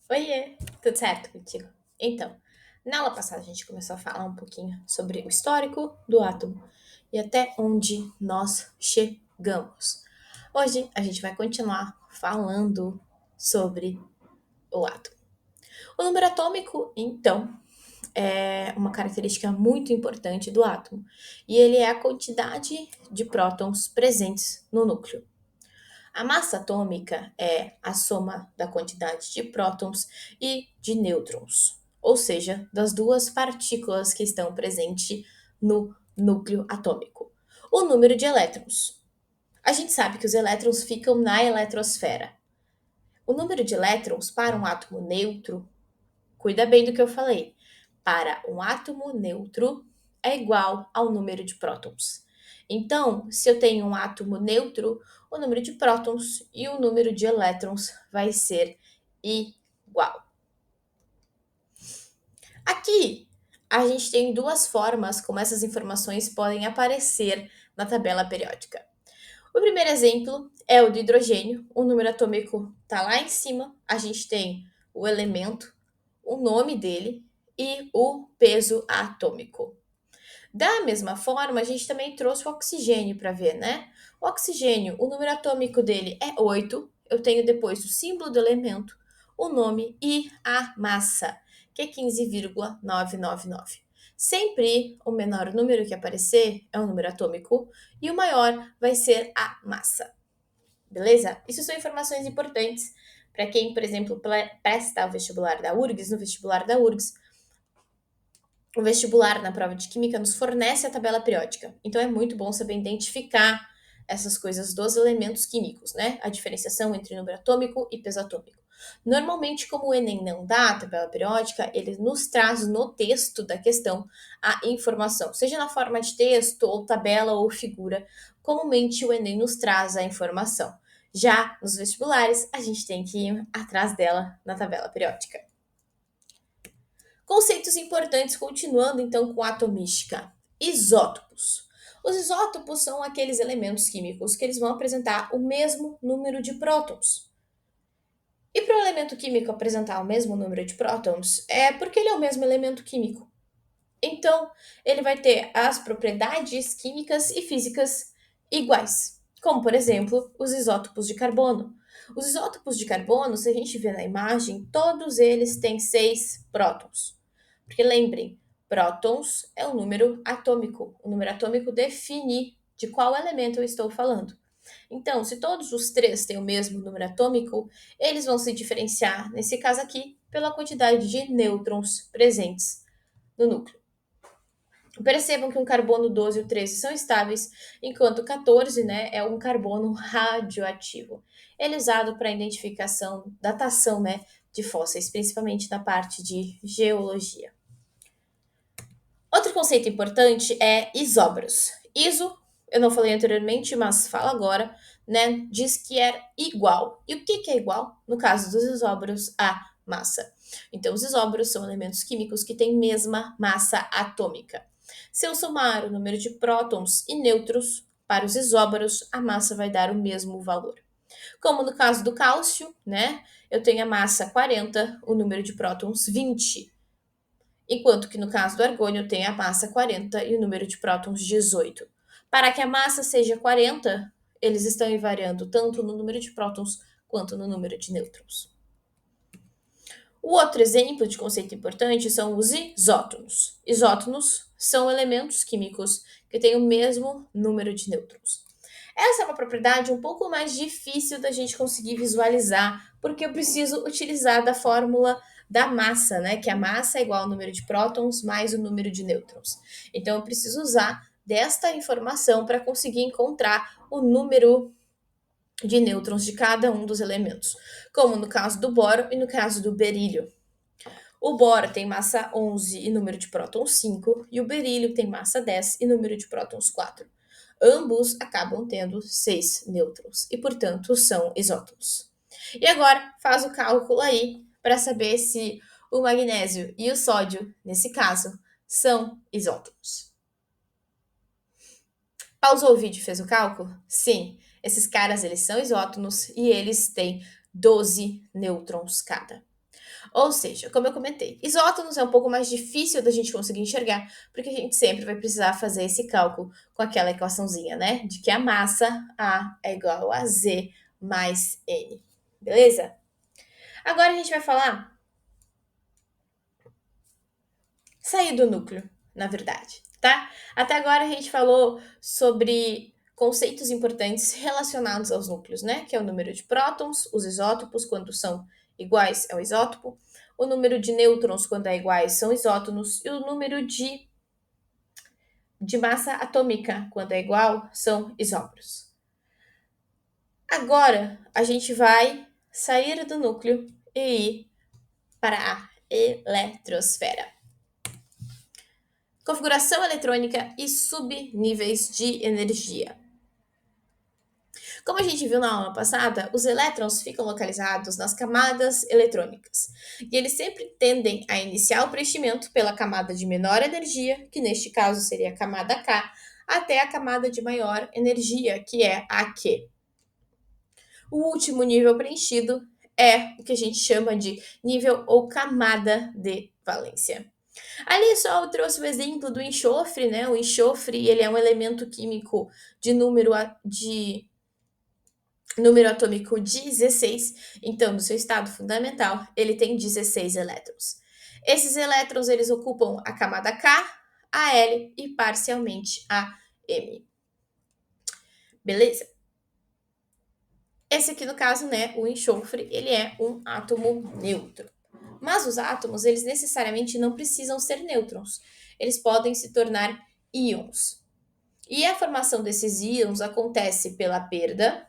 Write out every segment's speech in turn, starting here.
Oiê, tudo certo contigo? Então, na aula passada a gente começou a falar um pouquinho sobre o histórico do átomo e até onde nós chegamos. Hoje a gente vai continuar falando sobre o átomo. O número atômico, então, é uma característica muito importante do átomo e ele é a quantidade de prótons presentes no núcleo. A massa atômica é a soma da quantidade de prótons e de nêutrons, ou seja, das duas partículas que estão presentes no núcleo atômico. O número de elétrons. A gente sabe que os elétrons ficam na eletrosfera. O número de elétrons para um átomo neutro, cuida bem do que eu falei, para um átomo neutro é igual ao número de prótons. Então, se eu tenho um átomo neutro, o número de prótons e o número de elétrons vai ser igual. Aqui, a gente tem duas formas como essas informações podem aparecer na tabela periódica. O primeiro exemplo é o do hidrogênio. O número atômico está lá em cima. A gente tem o elemento, o nome dele e o peso atômico. Da mesma forma, a gente também trouxe o oxigênio para ver, né? O oxigênio, o número atômico dele é 8. Eu tenho depois o símbolo do elemento, o nome e a massa, que é 15,999. Sempre o menor número que aparecer é o número atômico e o maior vai ser a massa. Beleza? Isso são informações importantes para quem, por exemplo, presta o vestibular da URGS. No vestibular da URGS, o vestibular na prova de química nos fornece a tabela periódica. Então é muito bom saber identificar essas coisas dos elementos químicos, né? A diferenciação entre número atômico e peso atômico. Normalmente, como o Enem não dá a tabela periódica, ele nos traz no texto da questão a informação, seja na forma de texto, ou tabela, ou figura. Comumente o Enem nos traz a informação. Já nos vestibulares, a gente tem que ir atrás dela na tabela periódica. Conceitos importantes, continuando então com a atomística. Isótopos. Os isótopos são aqueles elementos químicos que eles vão apresentar o mesmo número de prótons. E para o elemento químico apresentar o mesmo número de prótons, é porque ele é o mesmo elemento químico. Então, ele vai ter as propriedades químicas e físicas iguais, como, por exemplo, os isótopos de carbono. Os isótopos de carbono, se a gente vê na imagem, todos eles têm 6 prótons. Porque lembrem, prótons é o número atômico. O número atômico define de qual elemento eu estou falando. Então, se todos os três têm o mesmo número atômico, eles vão se diferenciar, nesse caso aqui, pela quantidade de nêutrons presentes no núcleo. Percebam que um carbono 12 e o 13 são estáveis, enquanto o 14, né, é um carbono radioativo. Ele é usado para identificação, datação, né, de fósseis, principalmente na parte de geologia. Outro conceito importante é isóbaros. Iso, eu não falei anteriormente, mas falo agora, né, diz que é igual. E o que é igual? No caso dos isóbaros, a massa. Então, os isóbaros são elementos químicos que têm mesma massa atômica. Se eu somar o número de prótons e nêutrons para os isóbaros, a massa vai dar o mesmo valor. Como no caso do cálcio, né? Eu tenho a massa 40, o número de prótons 20. Enquanto que no caso do argônio tem a massa 40 e o número de prótons 18. Para que a massa seja 40, eles estão invariando tanto no número de prótons quanto no número de nêutrons. O outro exemplo de conceito importante são os isótonos. Isótonos são elementos químicos que têm o mesmo número de nêutrons. Essa é uma propriedade um pouco mais difícil da gente conseguir visualizar, porque eu preciso utilizar da fórmula da massa, né? Que a massa é igual ao número de prótons mais o número de nêutrons. Então, eu preciso usar desta informação para conseguir encontrar o número de nêutrons de cada um dos elementos, como no caso do boro e no caso do berílio. O boro tem massa 11 e número de prótons 5, e o berílio tem massa 10 e número de prótons 4. Ambos acabam tendo 6 nêutrons e, portanto, são isótopos. E agora faz o cálculo aí para saber se o magnésio e o sódio, nesse caso, são isótopos. Pausou o vídeo e fez o cálculo? Sim, esses caras eles são isótonos e eles têm 12 nêutrons cada. Ou seja, como eu comentei, isótonos é um pouco mais difícil da gente conseguir enxergar, porque a gente sempre vai precisar fazer esse cálculo com aquela equaçãozinha, né? De que a massa A é igual a Z mais N. Beleza? Agora a gente vai falar sair do núcleo, na verdade, tá? Até agora a gente falou sobre conceitos importantes relacionados aos núcleos, né? Que é o número de prótons, os isótopos, quando são iguais é o isótopo, o número de nêutrons, quando é iguais, são isótonos, e o número de massa atômica, quando é igual, são isóbaros. Agora a gente vai sair do núcleo e ir para a eletrosfera. Configuração eletrônica e subníveis de energia. Como a gente viu na aula passada, os elétrons ficam localizados nas camadas eletrônicas, e eles sempre tendem a iniciar o preenchimento pela camada de menor energia, que neste caso seria a camada K, até a camada de maior energia, que é a Q. O último nível preenchido é o que a gente chama de nível ou camada de valência. Ali só eu trouxe o exemplo do enxofre, né? O enxofre, ele é um elemento químico de número atômico 16, então no seu estado fundamental, ele tem 16 elétrons. Esses elétrons, eles ocupam a camada K, a L e parcialmente a M. Beleza? Esse aqui, no caso, né, o enxofre, ele é um átomo neutro. Mas os átomos, eles necessariamente não precisam ser nêutrons. Eles podem se tornar íons. E a formação desses íons acontece pela perda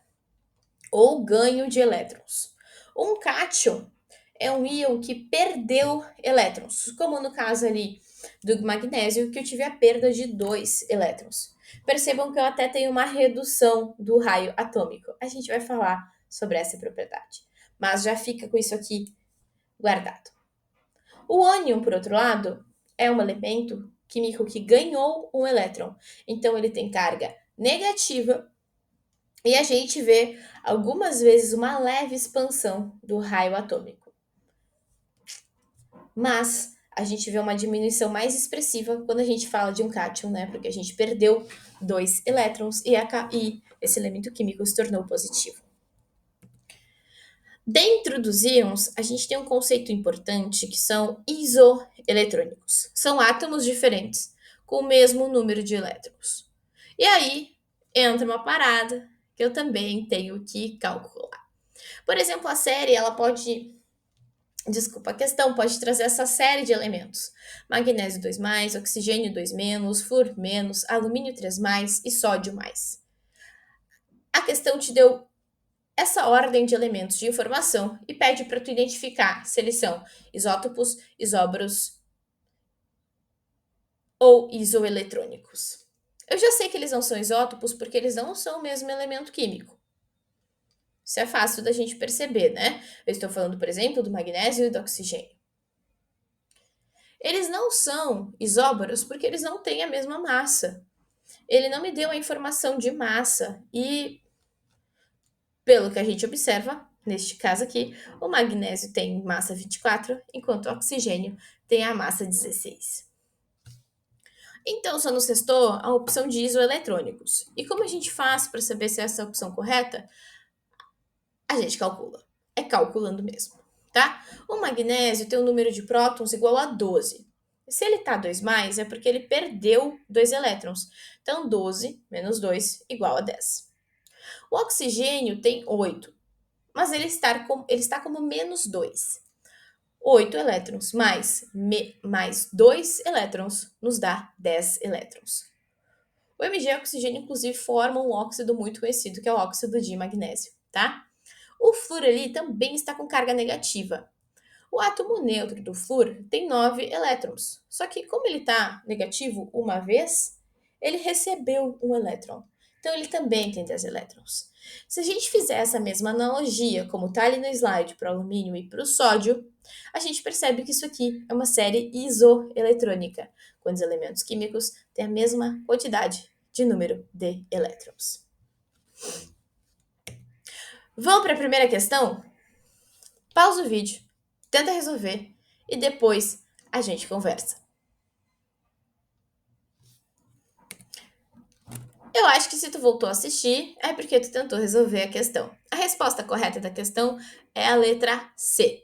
ou ganho de elétrons. Um cátion é um íon que perdeu elétrons, como no caso ali do magnésio, que eu tive a perda de 2 elétrons. Percebam que eu até tenho uma redução do raio atômico. A gente vai falar sobre essa propriedade, mas já fica com isso aqui guardado. O ânion, por outro lado, é um elemento químico que ganhou um elétron, então ele tem carga negativa e a gente vê algumas vezes uma leve expansão do raio atômico. Mas a gente vê uma diminuição mais expressiva quando a gente fala de um cátion, né? Porque a gente perdeu 2 elétrons e esse elemento químico se tornou positivo. Dentro dos íons, a gente tem um conceito importante que são isoeletrônicos. São átomos diferentes com o mesmo número de elétrons. E aí entra uma parada que eu também tenho que calcular. Por exemplo, a série, ela pode. Desculpa, a questão pode trazer essa série de elementos: magnésio 2+, oxigênio 2-, flúor menos, alumínio 3+, e sódio mais. A questão te deu essa ordem de elementos de informação e pede para tu identificar se eles são isótopos, isóbaros ou isoeletrônicos. Eu já sei que eles não são isótopos porque eles não são o mesmo elemento químico. Isso é fácil da gente perceber, né? Eu estou falando, por exemplo, do magnésio e do oxigênio. Eles não são isóbaros porque eles não têm a mesma massa. Ele não me deu a informação de massa e, pelo que a gente observa, neste caso aqui, o magnésio tem massa 24, enquanto o oxigênio tem a massa 16. Então, só nos restou a opção de isoeletrônicos. E como a gente faz para saber se essa é a opção correta? A gente calcula. É calculando mesmo, tá? O magnésio tem um número de prótons igual a 12. Se ele tá 2+, é porque ele perdeu 2 elétrons. Então, 12 menos 2 igual a 10. O oxigênio tem 8, mas ele está como menos 2. 8 elétrons mais 2 elétrons nos dá 10 elétrons. O Mg e o oxigênio, inclusive, formam um óxido muito conhecido, que é o óxido de magnésio, tá? O flúor ali também está com carga negativa. O átomo neutro do flúor tem 9 elétrons. Só que como ele está negativo uma vez, ele recebeu um elétron. Então ele também tem 10 elétrons. Se a gente fizer essa mesma analogia, como está ali no slide para o alumínio e para o sódio, a gente percebe que isso aqui é uma série isoeletrônica, quando os elementos químicos têm a mesma quantidade de número de elétrons. Vamos para a primeira questão? Pausa o vídeo, tenta resolver e depois a gente conversa. Eu acho que se tu voltou a assistir, é porque tu tentou resolver a questão. A resposta correta da questão é a letra C.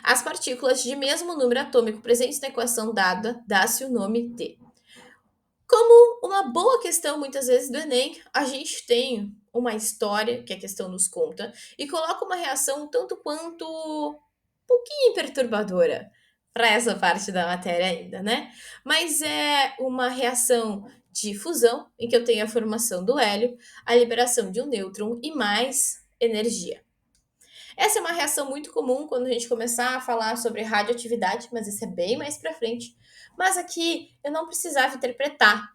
As partículas de mesmo número atômico presentes na equação dada dá-se o nome de. Como uma boa questão, muitas vezes, do Enem, a gente tem uma história que a questão nos conta e coloca uma reação tanto quanto um pouquinho perturbadora para essa parte da matéria ainda, né? Mas é uma reação de fusão, em que eu tenho a formação do hélio, a liberação de um nêutron e mais energia. Essa é uma reação muito comum quando a gente começar a falar sobre radioatividade, mas isso é bem mais para frente. Mas aqui eu não precisava interpretar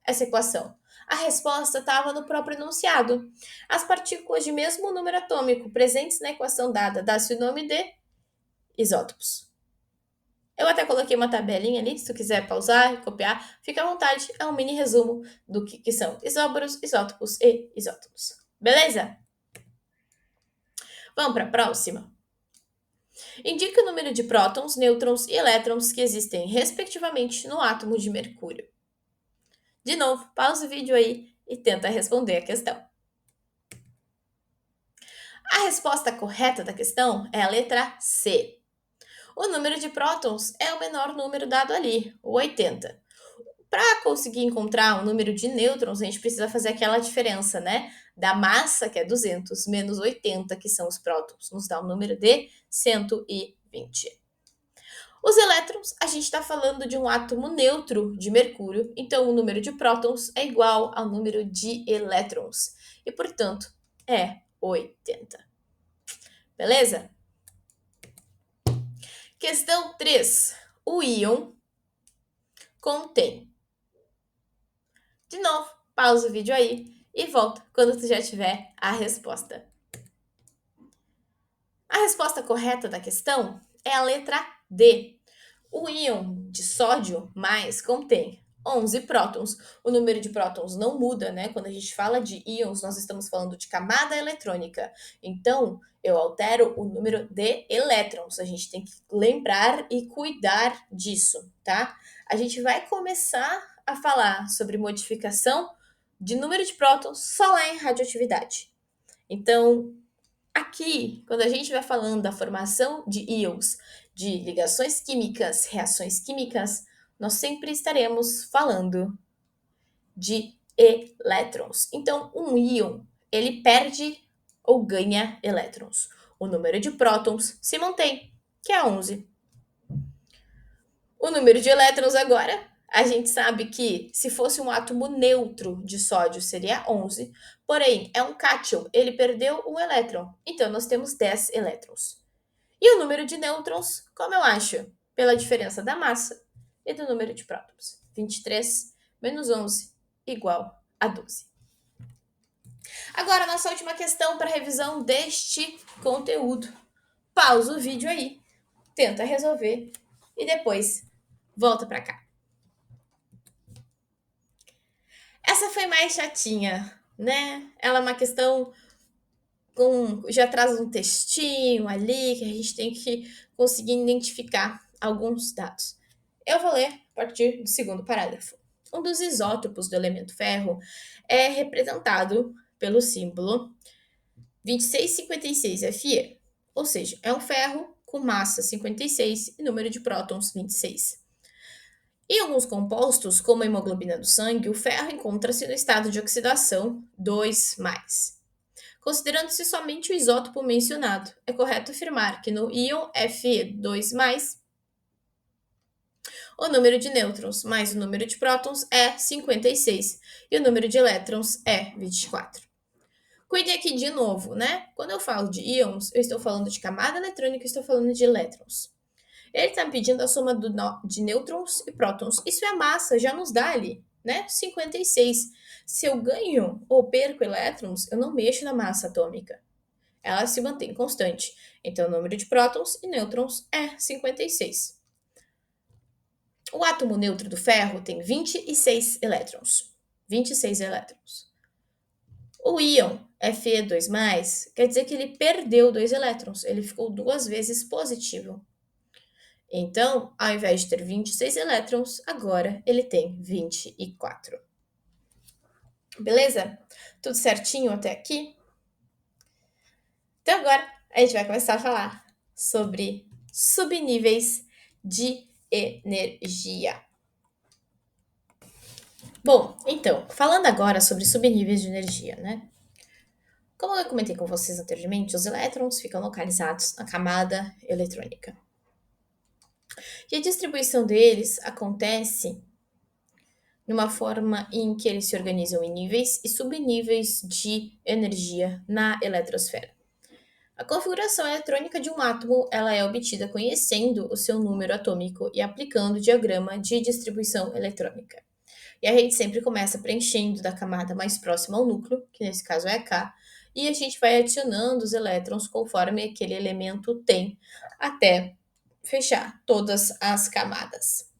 essa equação. A resposta estava no próprio enunciado. As partículas de mesmo número atômico presentes na equação dada dá-se o nome de isótopos. Eu até coloquei uma tabelinha ali, se tu quiser pausar e copiar, fica à vontade, é um mini resumo do que são isóbaros, isótopos e isótopos. Beleza? Vamos para a próxima? Indique o número de prótons, nêutrons e elétrons que existem, respectivamente, no átomo de mercúrio. De novo, pausa o vídeo aí e tenta responder a questão. A resposta correta da questão é a letra C. O número de prótons é o menor número dado ali, o 80. Para conseguir encontrar o número de nêutrons, a gente precisa fazer aquela diferença, né? Da massa, que é 200, menos 80, que são os prótons. Nos dá um número de 120. Os elétrons, a gente está falando de um átomo neutro de mercúrio, então o número de prótons é igual ao número de elétrons. E, portanto, é 80. Beleza? Questão 3. O íon contém. De novo, pausa o vídeo aí e volta quando tu já tiver a resposta. A resposta correta da questão é a letra D. O íon de sódio mais contém 11 prótons. O número de prótons não muda, né? Quando a gente fala de íons, nós estamos falando de camada eletrônica. Então, eu altero o número de elétrons. A gente tem que lembrar e cuidar disso, tá? A gente vai começar a falar sobre modificação de número de prótons só lá em radioatividade. Então, aqui, quando a gente vai falando da formação de íons, de ligações químicas, reações químicas, nós sempre estaremos falando de elétrons. Então, um íon, ele perde ou ganha elétrons. O número de prótons se mantém, que é 11. O número de elétrons agora, a gente sabe que se fosse um átomo neutro de sódio seria 11, porém é um cátion, ele perdeu um elétron, então nós temos 10 elétrons. E o número de nêutrons, como eu acho? Pela diferença da massa e do número de prótons. 23 menos 11 igual a 12. Agora, nossa última questão para revisão deste conteúdo. Pausa o vídeo aí, tenta resolver e depois volta para cá. Essa foi mais chatinha, né? Ela é uma questão já traz um textinho ali que a gente tem que conseguir identificar alguns dados. Eu vou ler a partir do segundo parágrafo. Um dos isótopos do elemento ferro é representado pelo símbolo 2656Fe, ou seja, é um ferro com massa 56 e número de prótons 26. Em alguns compostos, como a hemoglobina do sangue, o ferro encontra-se no estado de oxidação 2+. Considerando-se somente o isótopo mencionado, é correto afirmar que no íon Fe2+, o número de nêutrons mais o número de prótons é 56 e o número de elétrons é 24. Cuide aqui de novo, né? Quando eu falo de íons, eu estou falando de camada eletrônica, eu estou falando de elétrons. Ele está me pedindo a soma de nêutrons e prótons. Isso é a massa, já nos dá ali, né? 56. Se eu ganho ou perco elétrons, eu não mexo na massa atômica. Ela se mantém constante. Então, o número de prótons e nêutrons é 56. O átomo neutro do ferro tem 26 elétrons. 26 elétrons. O íon Fe2+, quer dizer que ele perdeu 2 elétrons, ele ficou 2 vezes positivo. Então, ao invés de ter 26 elétrons, agora ele tem 24. Beleza? Tudo certinho até aqui? Então agora a gente vai começar a falar sobre subníveis de energia. Bom, então, falando agora sobre subníveis de energia, né? Como eu comentei com vocês anteriormente, os elétrons ficam localizados na camada eletrônica. E a distribuição deles acontece de uma forma em que eles se organizam em níveis e subníveis de energia na eletrosfera. A configuração eletrônica de um átomo ela é obtida conhecendo o seu número atômico e aplicando o diagrama de distribuição eletrônica. E a gente sempre começa preenchendo da camada mais próxima ao núcleo, que nesse caso é a K, e a gente vai adicionando os elétrons conforme aquele elemento tem, até fechar todas as camadas.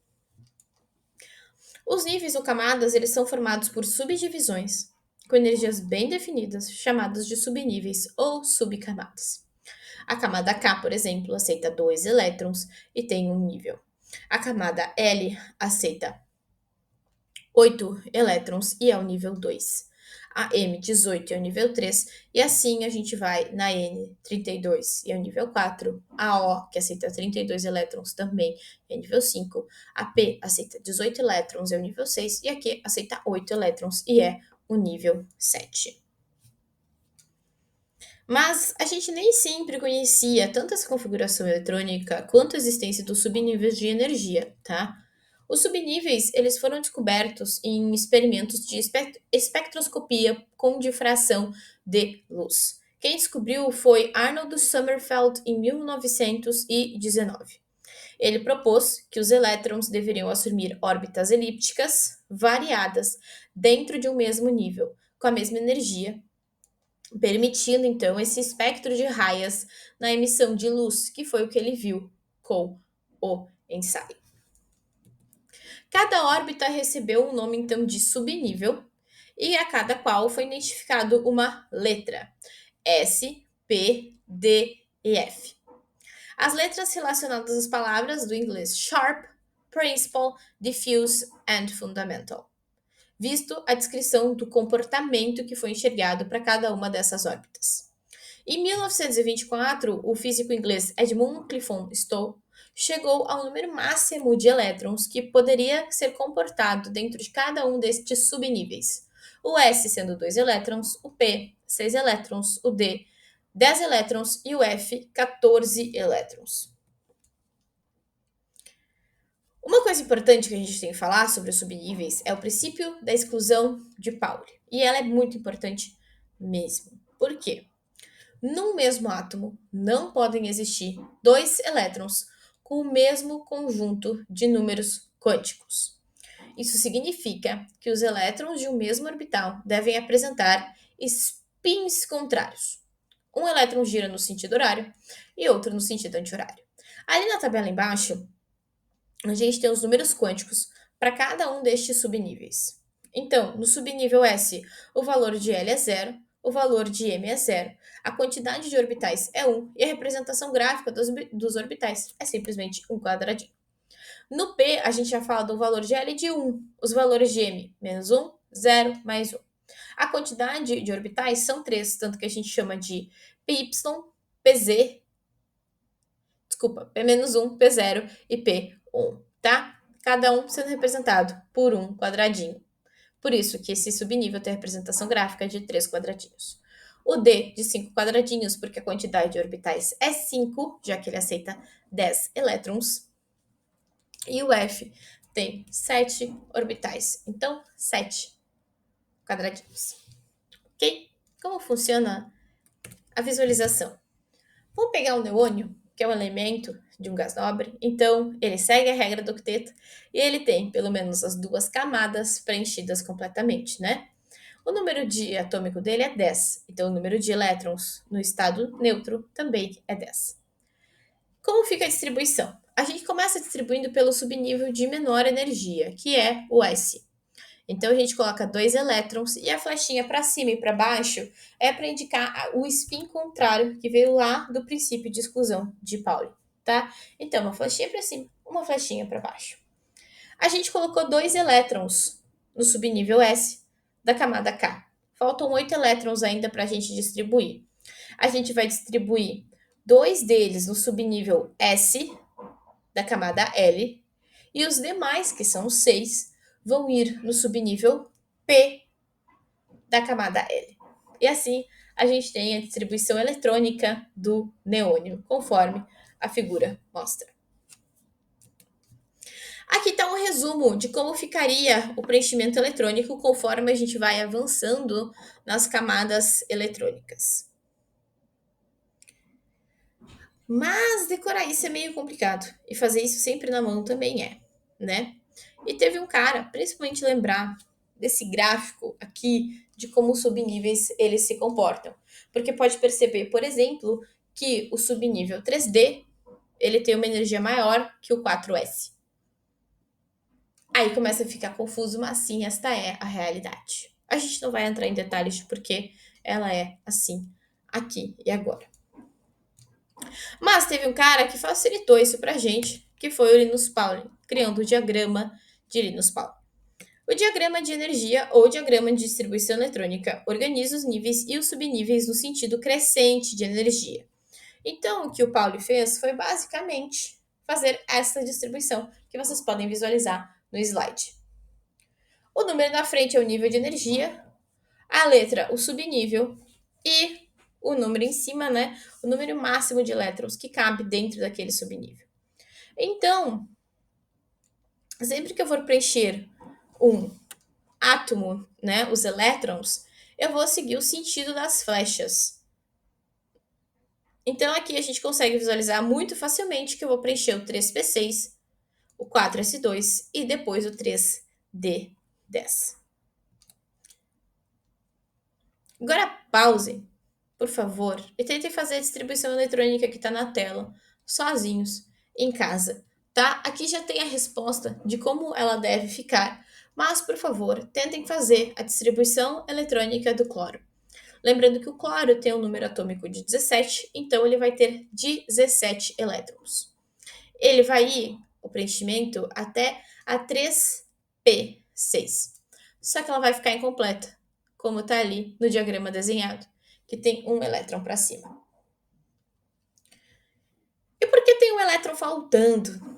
Os níveis ou camadas eles são formados por subdivisões, com energias bem definidas, chamadas de subníveis ou subcamadas. A camada K, por exemplo, aceita 2 elétrons e tem um nível. A camada L aceita 8 elétrons e é o nível 2. A M18 é o nível 3, e assim a gente vai na N32 e é o nível 4. A O, que aceita 32 elétrons, também é nível 5. A P aceita 18 elétrons, é o nível 6. E a Q aceita 8 elétrons e é o nível 7. Mas a gente nem sempre conhecia tanto essa configuração eletrônica quanto a existência dos subníveis de energia, tá? Os subníveis, eles foram descobertos em experimentos de espectroscopia com difração de luz. Quem descobriu foi Arnold Sommerfeld em 1919. Ele propôs que os elétrons deveriam assumir órbitas elípticas variadas dentro de um mesmo nível, com a mesma energia, permitindo então esse espectro de raias na emissão de luz, que foi o que ele viu com o ensaio. Cada órbita recebeu um nome então de subnível e a cada qual foi identificado uma letra: S, P, D e F. As letras relacionadas às palavras do inglês sharp, principal, diffuse and fundamental, visto a descrição do comportamento que foi enxergado para cada uma dessas órbitas. Em 1924, o físico inglês Edmund Clifton Stowe chegou ao número máximo de elétrons que poderia ser comportado dentro de cada um destes subníveis. O S sendo 2 elétrons, o P 6 elétrons, o D 10 elétrons e o F 14 elétrons. Uma coisa importante que a gente tem que falar sobre os subníveis é o princípio da exclusão de Pauli. E ela é muito importante mesmo. Por quê? Num mesmo átomo não podem existir 2 elétrons com o mesmo conjunto de números quânticos. Isso significa que os elétrons de um mesmo orbital devem apresentar spins contrários. Um elétron gira no sentido horário e outro no sentido anti-horário. Ali na tabela embaixo, a gente tem os números quânticos para cada um destes subníveis. Então, no subnível S, o valor de L é 0, o valor de M é 0, a quantidade de orbitais é 1 e a representação gráfica dos orbitais é simplesmente um quadradinho. No P, a gente já fala do valor de L de 1, os valores de M, menos 1, 0, mais 1. A quantidade de orbitais são 3, tanto que a gente chama de PY, PZ, P-1, P0 e P1, tá? Cada um sendo representado por um quadradinho. Por isso que esse subnível tem a representação gráfica de 3 quadradinhos. O D de 5 quadradinhos, porque a quantidade de orbitais é 5, já que ele aceita 10 elétrons. E o F tem 7 orbitais, então 7 quadradinhos. Ok? Como funciona a visualização? Vou pegar o neônio, que é um elemento de um gás nobre, então ele segue a regra do octeto e ele tem pelo menos as 2 camadas preenchidas completamente, né? O número de atômico dele é 10, então o número de elétrons no estado neutro também é 10. Como fica a distribuição? A gente começa distribuindo pelo subnível de menor energia, que é o S. Então, a gente coloca 2 elétrons e a flechinha para cima e para baixo é para indicar o spin contrário que veio lá do princípio de exclusão de Pauli, tá? Então, uma flechinha para cima, uma flechinha para baixo. A gente colocou 2 elétrons no subnível S da camada K. Faltam 8 elétrons ainda para a gente distribuir. A gente vai distribuir 2 deles no subnível S da camada L e os demais, que são 6, vão ir no subnível P da camada L. E assim a gente tem a distribuição eletrônica do neônio, conforme a figura mostra. Aqui está um resumo de como ficaria o preenchimento eletrônico conforme a gente vai avançando nas camadas eletrônicas. Mas decorar isso é meio complicado e fazer isso sempre na mão também é, né? E teve um cara, principalmente lembrar desse gráfico aqui de como os subníveis eles se comportam, porque pode perceber, por exemplo, que o subnível 3D ele tem uma energia maior que o 4S. Aí começa a ficar confuso, mas sim, esta é a realidade. A gente não vai entrar em detalhes de porquê ela é assim, aqui e agora. Mas teve um cara que facilitou isso pra gente, que foi o Linus Pauling, criando o diagrama de Linus Pauling. O diagrama de energia ou diagrama de distribuição eletrônica organiza os níveis e os subníveis no sentido crescente de energia. Então, o que o Pauli fez foi basicamente fazer essa distribuição, que vocês podem visualizar no slide. O número na frente é o nível de energia, a letra, o subnível, e o número em cima, né? O número máximo de elétrons que cabe dentro daquele subnível. Então, sempre que eu for preencher um átomo, né, os elétrons, eu vou seguir o sentido das flechas. Então, aqui a gente consegue visualizar muito facilmente que eu vou preencher o 3p6, o 4s2 e depois o 3d10. Agora pause, por favor, e tentem fazer a distribuição eletrônica que está na tela, sozinhos, em casa, tá? Aqui já tem a resposta de como ela deve ficar, mas, por favor, tentem fazer a distribuição eletrônica do cloro. Lembrando que o cloro tem um número atômico de 17, então ele vai ter 17 elétrons. Ele vai ir, o preenchimento, até a 3p6. Só que ela vai ficar incompleta, como está ali no diagrama desenhado, que tem um elétron para cima. E por que tem um elétron faltando?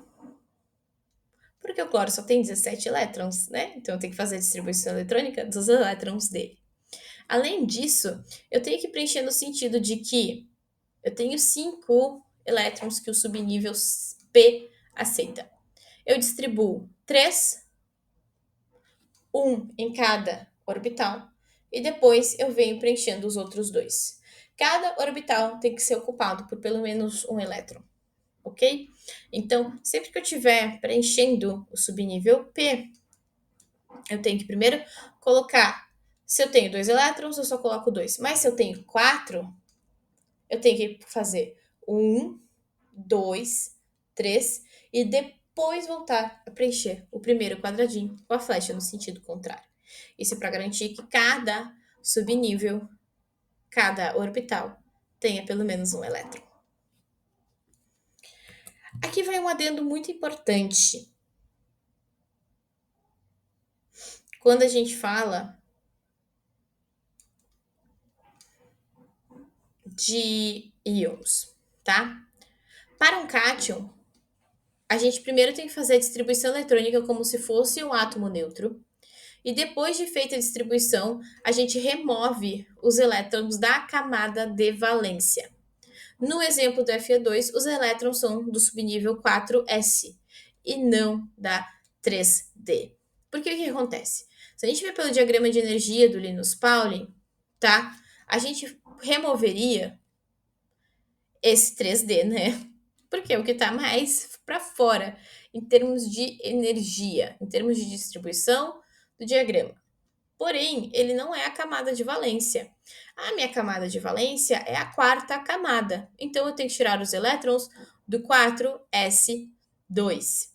Porque o cloro só tem 17 elétrons, né? Então eu tenho que fazer a distribuição eletrônica dos elétrons dele. Além disso, eu tenho que preencher no sentido de que eu tenho 5 elétrons que o subnível P aceita. Eu distribuo 3, 1 em cada orbital, e depois eu venho preenchendo os outros 2. Cada orbital tem que ser ocupado por pelo menos um elétron, ok? Então, sempre que eu estiver preenchendo o subnível P, eu tenho que primeiro colocar, se eu tenho 2 elétrons, eu só coloco 2. Mas se eu tenho 4, eu tenho que fazer 1, 2, 3 e depois voltar a preencher o primeiro quadradinho com a flecha no sentido contrário. Isso é para garantir que cada subnível, cada orbital, tenha pelo menos um elétron. Aqui vai um adendo muito importante. Quando a gente fala de íons, tá? Para um cátion, a gente primeiro tem que fazer a distribuição eletrônica como se fosse um átomo neutro. E depois de feita a distribuição, a gente remove os elétrons da camada de valência. No exemplo do Fe2, os elétrons são do subnível 4s e não da 3d. Porque o que acontece? Se a gente ver pelo diagrama de energia do Linus Pauling, tá? A gente removeria esse 3d, né? Porque é o que está mais para fora em termos de energia, em termos de distribuição do diagrama. Porém, ele não é a camada de valência. A minha camada de valência é a quarta camada. Então, eu tenho que tirar os elétrons do 4s2.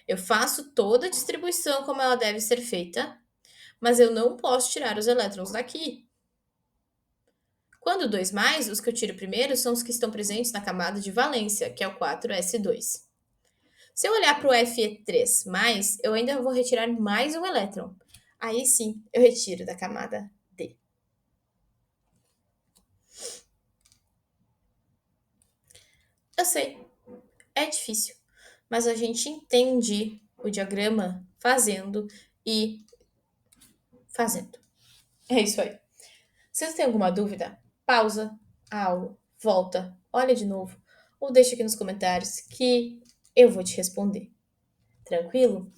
Eu faço toda a distribuição como ela deve ser feita, mas eu não posso tirar os elétrons daqui. Quando 2 mais, os que eu tiro primeiro são os que estão presentes na camada de valência, que é o 4s2. Se eu olhar para o Fe3+, eu ainda vou retirar mais um elétron. Aí sim, eu retiro da camada D. Eu sei, é difícil, mas a gente entende o diagrama fazendo e fazendo. É isso aí. Se você tem alguma dúvida, pausa a aula, volta, olha de novo, ou deixa aqui nos comentários que eu vou te responder. Tranquilo?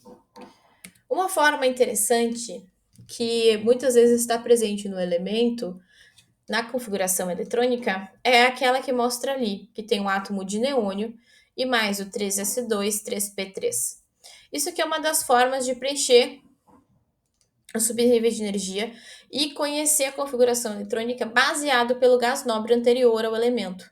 Uma forma interessante que muitas vezes está presente no elemento, na configuração eletrônica, é aquela que mostra ali, que tem um átomo de neônio e mais o 3s2, 3p3. Isso aqui é uma das formas de preencher os subníveis de energia e conhecer a configuração eletrônica baseado pelo gás nobre anterior ao elemento.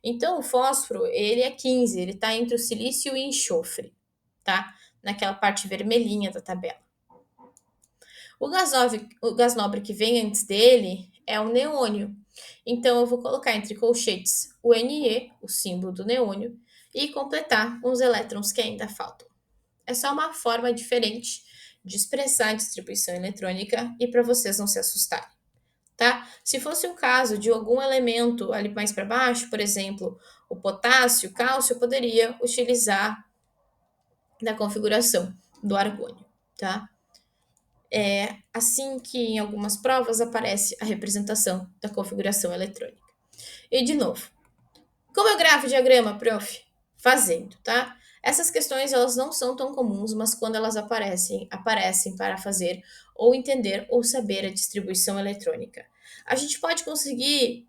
Então, o fósforo, ele é 15, ele está entre o silício e o enxofre, tá? Naquela parte vermelhinha da tabela. O gás nobre que vem antes dele é o neônio. Então, eu vou colocar entre colchetes o Ne, o símbolo do neônio, e completar com os elétrons que ainda faltam. É só uma forma diferente de expressar a distribuição eletrônica e para vocês não se assustarem, tá? Se fosse um caso de algum elemento ali mais para baixo, por exemplo, o potássio, o cálcio, eu poderia utilizar da configuração do argônio, tá? É assim que em algumas provas aparece a representação da configuração eletrônica. E de novo, como eu gravo o diagrama, prof? Fazendo, tá? Essas questões elas não são tão comuns, mas quando elas aparecem para fazer ou entender ou saber a distribuição eletrônica. A gente pode conseguir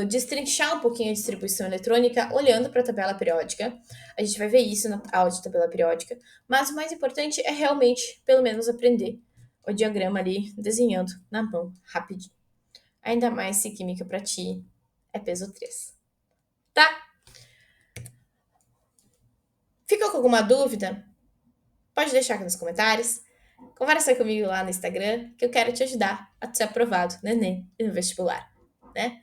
destrinchar um pouquinho a distribuição eletrônica olhando para a tabela periódica. A gente vai ver isso na aula de tabela periódica, mas o mais importante é realmente, pelo menos, aprender o diagrama ali desenhando na mão rapidinho. Ainda mais se química para ti é peso 3. Tá? Ficou com alguma dúvida? Pode deixar aqui nos comentários. Conversa comigo lá no Instagram, que eu quero te ajudar a ser aprovado no Enem e no vestibular, né?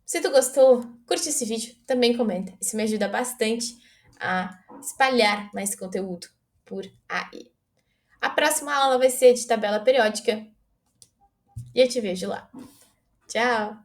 Se tu gostou, curte esse vídeo, também comenta. Isso me ajuda bastante a espalhar mais conteúdo por aí. A próxima aula vai ser de tabela periódica e eu te vejo lá. Tchau!